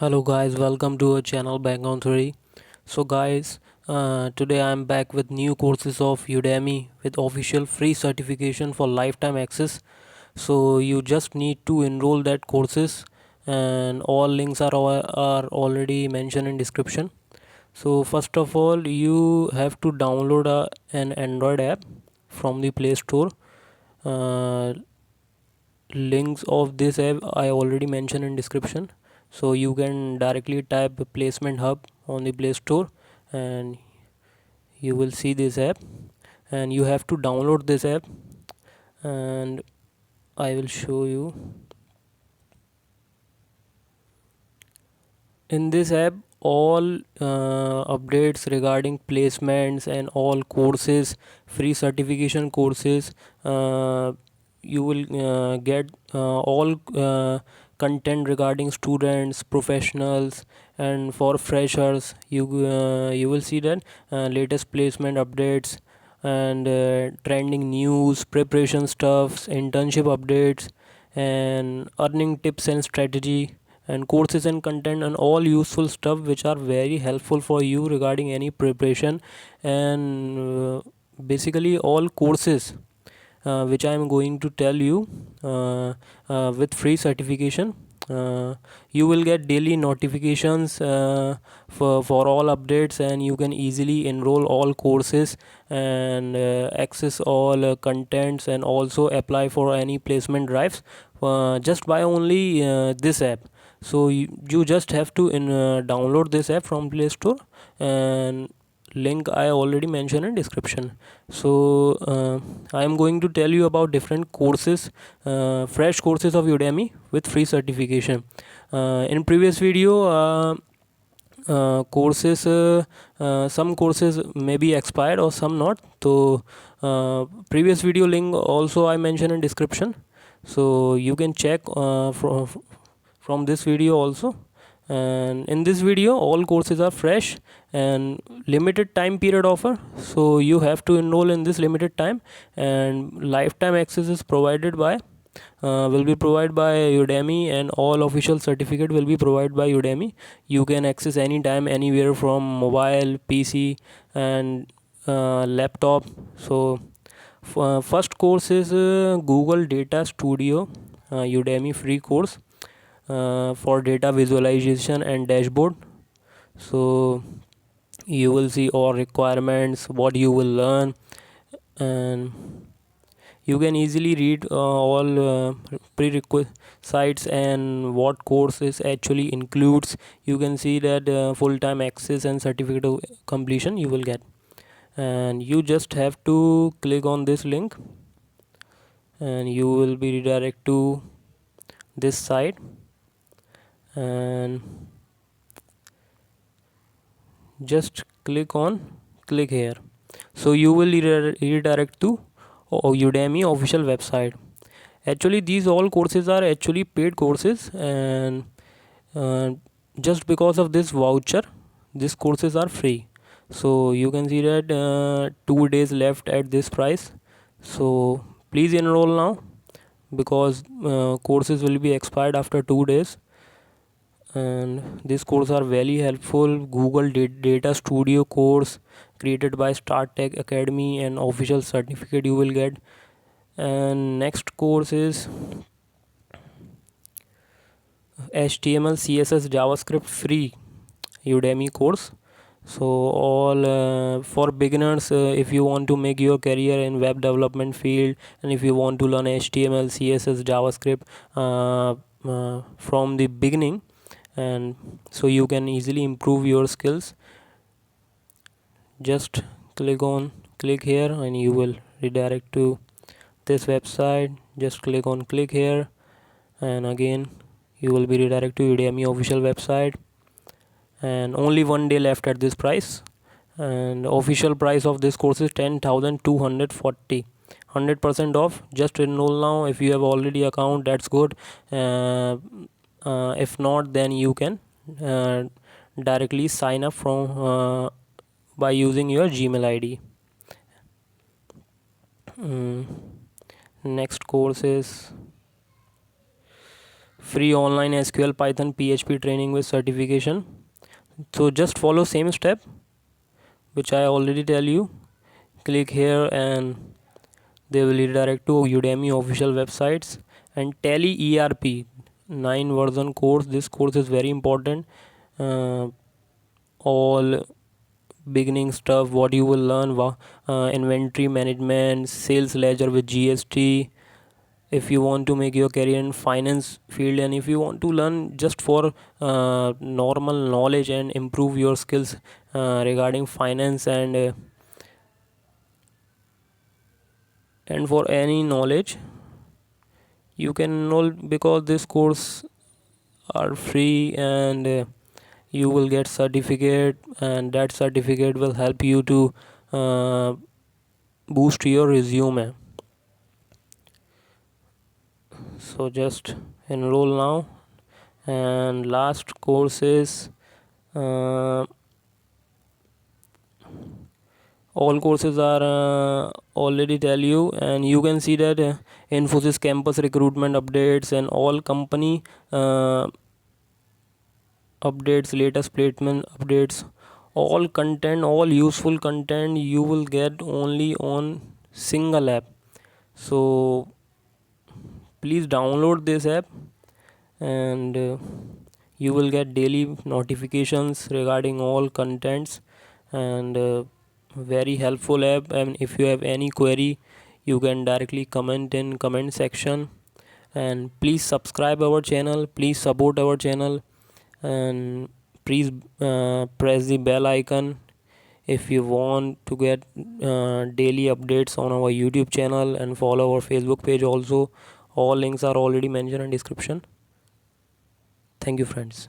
Hello guys, welcome to our channel Background Theory. So guys, today I'm back with new courses of Udemy with official free certification for lifetime access. So you just need to enroll that courses and all links are already mentioned in description. So first of all, you have to download an Android app from the Play Store. Uh, Links of this app I already mentioned in description, so you can directly type placement hub on the Play Store and you will see this app, and you have to download this app, and I will show you. In this app, all updates regarding placements and all courses, free certification courses, you will get all content regarding students, professionals, and for freshers. You will see that latest placement updates and trending news, preparation stuffs, internship updates, and earning tips and strategy, and courses and content and all useful stuff which are very helpful for you regarding any preparation. And basically all courses which I am going to tell you with free certification. You will get daily notifications for all updates, and you can easily enroll all courses and access all contents, and also apply for any placement drives just by only this app. So you just have to download this app from Play Store, and link I already mentioned in description. So I am going to tell you about different courses, fresh courses of Udemy with free certification. In previous video, courses some courses may be expired or some not. So previous video link also I mentioned in description, so you can check from this video also. And in this video all courses are fresh and limited time period offer, so you have to enroll in this limited time, and lifetime access is provided by will be provided by Udemy, and all official certificate will be provided by Udemy. You can access anytime anywhere from mobile, PC, and laptop. So first course is Google Data Studio, Udemy free course for data visualization and dashboard. So you will see all requirements, what you will learn, and you can easily read all prerequisites and what courses actually includes. You can see that full-time access and certificate of completion you will get, and you just have to click on this link and you will be redirected to this site, and just click here. So you will redirect to Udemy official website. Actually these all courses are actually paid courses, and uh, just because of this voucher these courses are free. So you can see that 2 days left at this price, so please enroll now, because courses will be expired after 2 days. And these courses are very helpful. Google Data Studio course created by Start Tech Academy, and official certificate you will get. And next course is HTML CSS JavaScript free Udemy course. So all for beginners, if you want to make your career in web development field, and if you want to learn HTML CSS JavaScript from the beginning, and so you can easily improve your skills, just click here and you will redirect to this website. Just click here, and again you will be redirected to Udemy official website. And only 1 day left at this price, and official price of this course is 10,240, 100% off. Just enroll now. If you have already account, that's good. If not, then you can uh, directly sign up from by using your Gmail ID. Next course is free online SQL, Python, PHP training with certification. So just follow same step which I already tell you. Click here and they will redirect to Udemy official websites. And Tally ERP 9 version course. This course is very important. All beginning stuff what you will learn, inventory management, sales ledger with GST. If you want to make your career in finance field, and if you want to learn just for normal knowledge and improve your skills regarding finance, and for any knowledge you can enroll, because this course are free, and you will get certificate, and that certificate will help you to uh, boost your resume. So just enroll now. And last course is all courses are already tell you, and you can see that Infosys campus recruitment updates and all company updates, latest placement updates, all content, all useful content you will get only on single app. So please download this app, and you will get daily notifications regarding all contents, and very helpful app. And if you have any query, you can directly comment in comment section. And please subscribe our channel, please support our channel, and please press the bell icon if you want to get daily updates on our YouTube channel, and follow our Facebook page also. All links are already mentioned in description. Thank you friends.